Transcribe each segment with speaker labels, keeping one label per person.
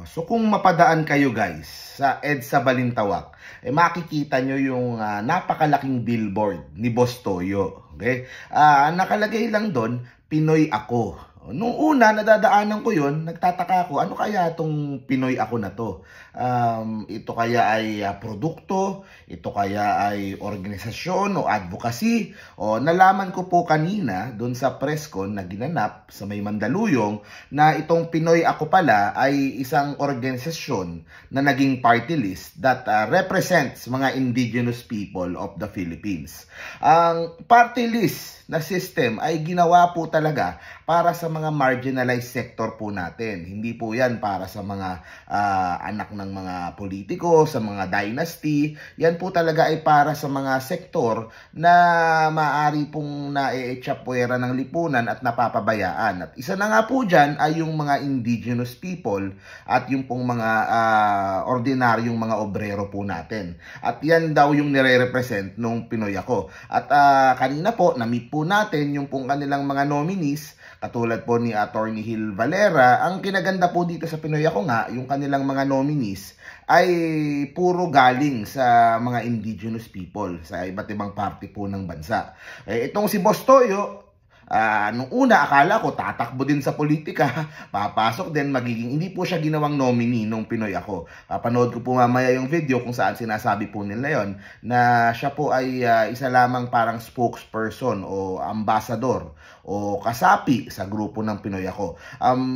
Speaker 1: So kung mapadaan kayo guys sa EDSA Balintawak, makikita nyo yung napakalaking billboard ni Boss Toyo. Okay? Nakalagay lang doon, Pinoy Ako. Nung una, nadadaanan ko yun, nagtataka ako, ano kaya itong Pinoy Ako na to? Ito kaya ay produkto? Ito kaya ay organisasyon o advocacy? O nalaman ko po kanina doon sa presscon na ginanap sa may Mandaluyong na itong Pinoy Ako pala ay isang organisasyon na naging party list that represents mga indigenous people of the Philippines. Ang party list na system ay ginawa po talaga para sa mga marginalized sector po natin. Hindi po yan para sa mga anak ng mga politiko, sa mga dynasty. Yan po talaga ay para sa mga sektor na maaari pong na-eechapwera ng lipunan at napapabayaan. At isa na nga po dyan ay yung mga indigenous people at yung pong mga ordinaryong mga obrero po natin. At yan daw yung nire-represent nung Pinoy Ako. At kanina po, na-meet po natin yung pong kanilang mga nominees, katulad po ni Attorney Hill Valera. Ang kinaganda po dito sa Pinoy Ako nga, yung kanilang mga nominees ay puro galing sa mga indigenous people sa iba't ibang party po ng bansa. Itong si Boss Toyo, nung una akala ko tatakbo din sa politika, papasok din, magiging, hindi po siya ginawang nominee nung Pinoy Ako. Papanood ko po mamaya yung video kung saan sinasabi po nila yon na siya po ay isa lamang parang spokesperson o ambassador o kasapi sa grupo ng Pinoy Ako.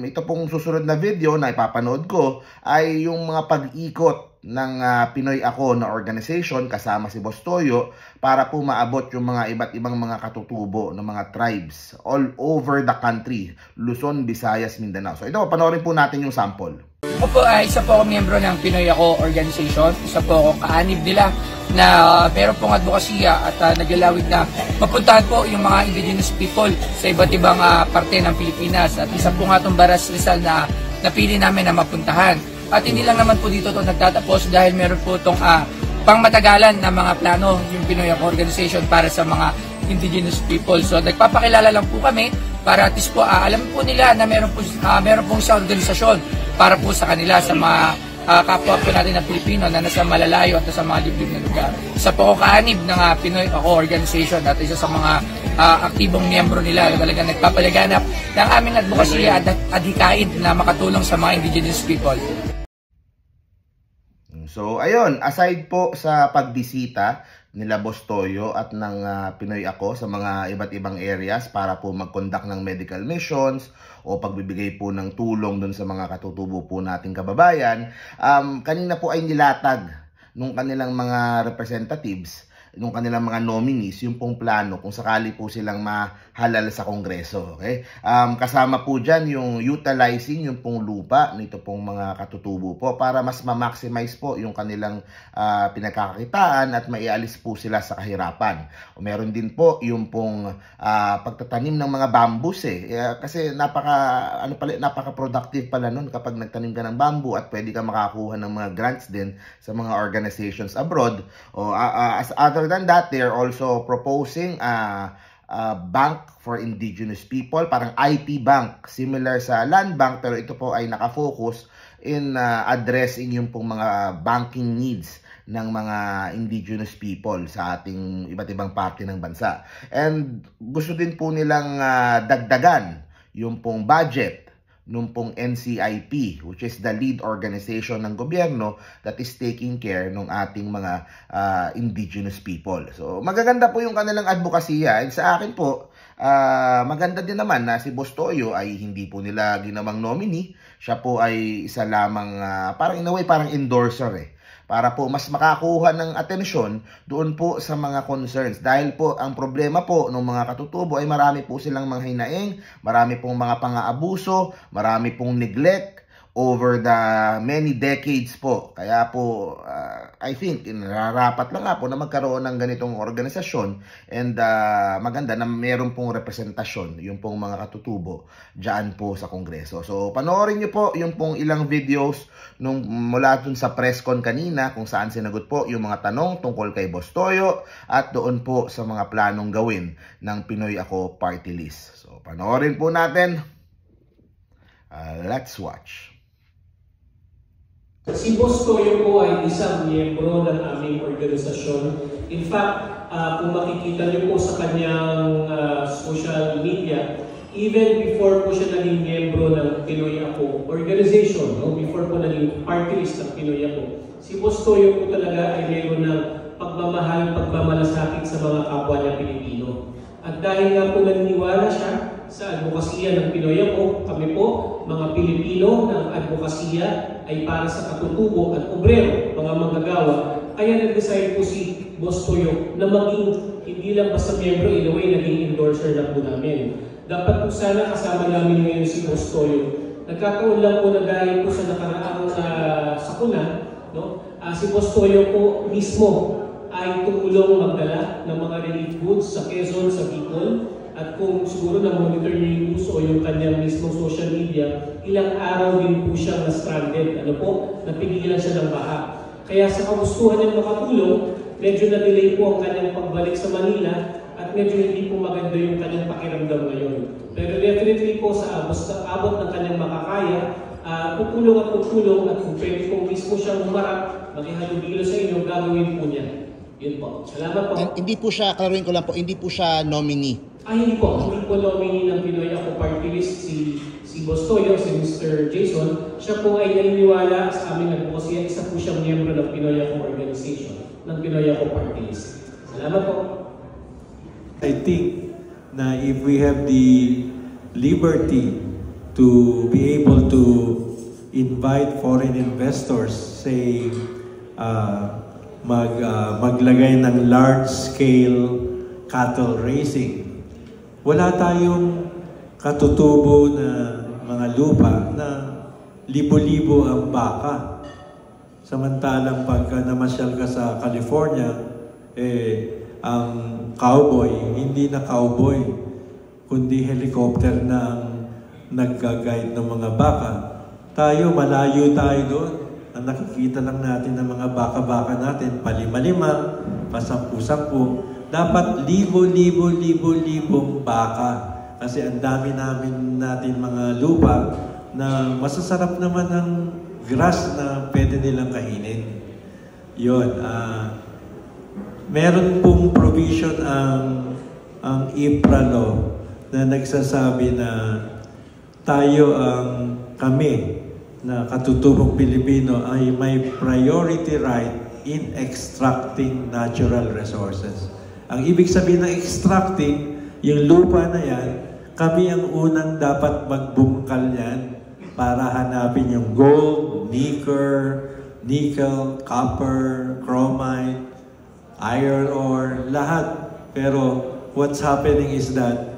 Speaker 1: Ito pong susunod na video na ipapanood ko ay yung mga pag-ikot ng Pinoy Ako na organization kasama si Boss Toyo para po maabot yung mga iba't ibang mga katutubo ng mga tribes all over the country, Luzon, Visayas, Mindanao. So ito, panoorin po natin yung sample.
Speaker 2: Ako po ay isa po ako miyembro ng Pinoy Ako organization. Isa po ako kaanib nila na meron pong advokasya at naglalawig na mapuntahan po yung mga indigenous people sa iba't ibang parte ng Pilipinas. At isa po nga itong Baras Rizal na napili namin na mapuntahan. At hindi lang naman po dito ito nagtatapos dahil meron po itong pangmatagalan na mga plano yung Pinoy Ako organization para sa mga indigenous people. So nagpapakilala lang po kami para at least po alam po nila na meron pong isang organisasyon para po sa kanila, sa mga kapwa po natin na Pilipino na nasa malalayo at nasa mga liblib na lugar. Isa po ako kaanib ng Pinoy Ako organization at isa sa mga aktibong miyembro nila na talagang nagpapalaganap ng aming advokasya at adhikain na makatulong sa mga indigenous people.
Speaker 1: So, ayun, aside po sa pagbisita nila Boss Toyo at ng Pinoy Ako sa mga iba't ibang areas para po mag-conduct ng medical missions o pagbibigay po ng tulong dun sa mga katutubo po nating kababayan, kanina po ay nilatag nung kanilang mga representatives, nung kanilang mga nominees, yung pong plano kung sakali po silang mahalal sa Kongreso. Okay? Kasama po dyan yung utilizing yung pong lupa nito pong mga katutubo po para mas ma-maximize po yung kanilang pinagkakakitaan at maialis po sila sa kahirapan. O meron din po yung pong pagtatanim ng mga bambus kasi napaka-productive pala nun kapag nagtanim ka ng bamboo at pwede ka makakuha ng mga grants din sa mga organizations abroad. O as other than that, they're also proposing a bank for indigenous people, parang IP bank, similar sa land bank, pero ito po ay nakafocus in addressing yung pong mga banking needs ng mga indigenous people sa ating iba't ibang parte ng bansa. And gusto din po nilang dagdagan yung pong budget nung pong NCIP, which is the lead organization ng gobyerno that is taking care ng ating mga indigenous people. So, magaganda po yung kanilang advokasya. And sa akin po, maganda din naman na si Boss Toyo ay hindi po nila ginawang nominee. Siya po ay isa lamang, parang in a way, parang endorser para po mas makakuha ng atensyon doon po sa mga concerns. Dahil po ang problema po ng mga katutubo ay marami po silang mga hinaing, marami pong mga pang-aabuso, marami pong neglect over the many decades po. Kaya po, I think, nararapat lang nga po na magkaroon ng ganitong organisasyon and maganda na mayroon pong representasyon yung pong mga katutubo dyan po sa Kongreso. So, panoorin nyo po yung pong ilang videos nung mula dun sa presscon kanina kung saan sinagot po yung mga tanong tungkol kay Boss Toyo at doon po sa mga planong gawin ng Pinoy Ako Party List. So, panoorin po natin. Let's watch.
Speaker 3: Si Boss Toyo po ay isang miyembro ng aming organisasyon. In fact, kung makikita niyo po sa kanyang social media, even before po siya naging miyembro ng Pinoy Ako organization, no? Before po naging party list ng Pinoy Ako, si Boss Toyo po talaga ay mayroon ng pagmamahal, pagmamalasakit sa mga kapwa niya Pilipino. At dahil nga po naniniwala siya sa advokasya ng Pinoy Ako, kami po, mga Pilipino ng advokasya ay para sa katutubo at obrero, mga manggagawa, kaya nag-decide po si Boss Toyo na maging hindi lang basta miyembro, in a way, naging endorser na po namin. Dapat po sana kasama namin ngayon si Boss Toyo. Nagkataon lang po na dahil po sa nakaraang sakuna, no? Si Boss Toyo po mismo ay tumulong magdala ng mga relief goods sa Quezon, sa Bicol. At kung siguro na-monitor niyo yung news o yung kanyang mismong social media, ilang araw din po siya na-stranded. Napigilan siya ng baha. Kaya sa kagustuhan niyang makatulong, medyo na-delay po ang kanyang pagbalik sa Manila at medyo hindi po maganda yung kanyang pakiramdam ngayon. Pero definitely po sa abot ng kanyang makakaya, tutulong at kung pwede po mismo siyang humarap, makihalubilo sa inyo, gagawin po niya. Yun po. Salamat po.
Speaker 4: Hindi po siya, klaruhin ko lang po, hindi po siya nominee.
Speaker 3: Hindi po. Hindi po nominee ng Pinoy Ako Party List si Boss Toyo, si Mr. Jason. Siya po ay naniniwala sa aming advocacy. Isa po siyang miyembro ng Pinoy Ako Organization, ng Pinoy Ako Party List. Salamat po.
Speaker 5: I think na if we have the liberty to be able to invite foreign investors, say, maglagay ng large-scale cattle raising, wala tayong katutubo na mga lupa na libo-libo ang baka. Samantalang pagka namasyal ka sa California, ang cowboy, hindi na cowboy, kundi helicopter na ang nagga-guide ng mga baka. Tayo, malayo tayo doon. Ang nakikita lang natin ng mga baka-baka natin, palima-lima, pasampu-sampu. Dapat libong baka. Kasi ang dami natin mga lupa na masasarap naman ang grass na pwede nilang kainin. Yun. Meron pong provision ang IPRA law na nagsasabi na kami na katutubong Pilipino ay may priority right in extracting natural resources. Ang ibig sabihin ng extracting, yung lupa na yan, kami ang unang dapat magbungkal yan para hanapin yung gold, nickel, copper, chromite, iron ore, lahat. Pero what's happening is that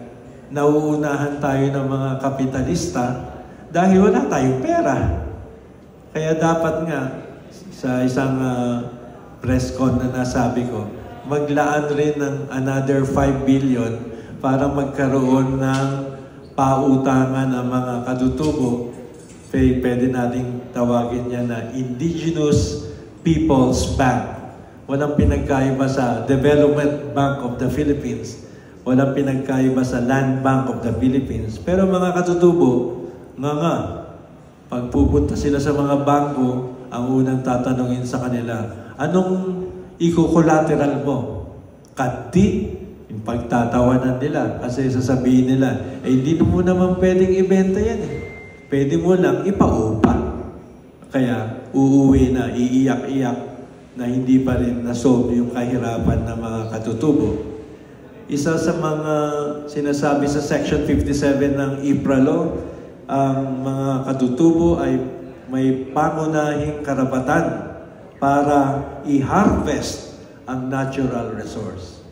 Speaker 5: nauunahan tayo ng mga kapitalista dahil wala tayong pera. Kaya dapat nga, sa isang press con na nasabi ko, maglaan rin ng another 5 billion para magkaroon ng pautangan ang mga katutubo. Pwede nating tawagin niya na Indigenous People's Bank. Walang pinagkaiba sa Development Bank of the Philippines. Walang pinagkaiba sa Land Bank of the Philippines. Pero mga katutubo, pag pupunta sila sa mga bangko, ang unang tatanungin sa kanila, anong iko-collateral mo? Kanti? Yung pagtatawanan nila. Kasi sasabihin nila, hindi mo naman pwedeng ibenta yan eh. Pwede mo lang ipaupa. Kaya uuwi na, iiyak-iyak na hindi pa rin nasolve yung kahirapan ng mga katutubo. Isa sa mga sinasabi sa Section 57 ng IPRA law, ang mga katutubo ay may pangunahing karapatan para i-harvest ang natural resource.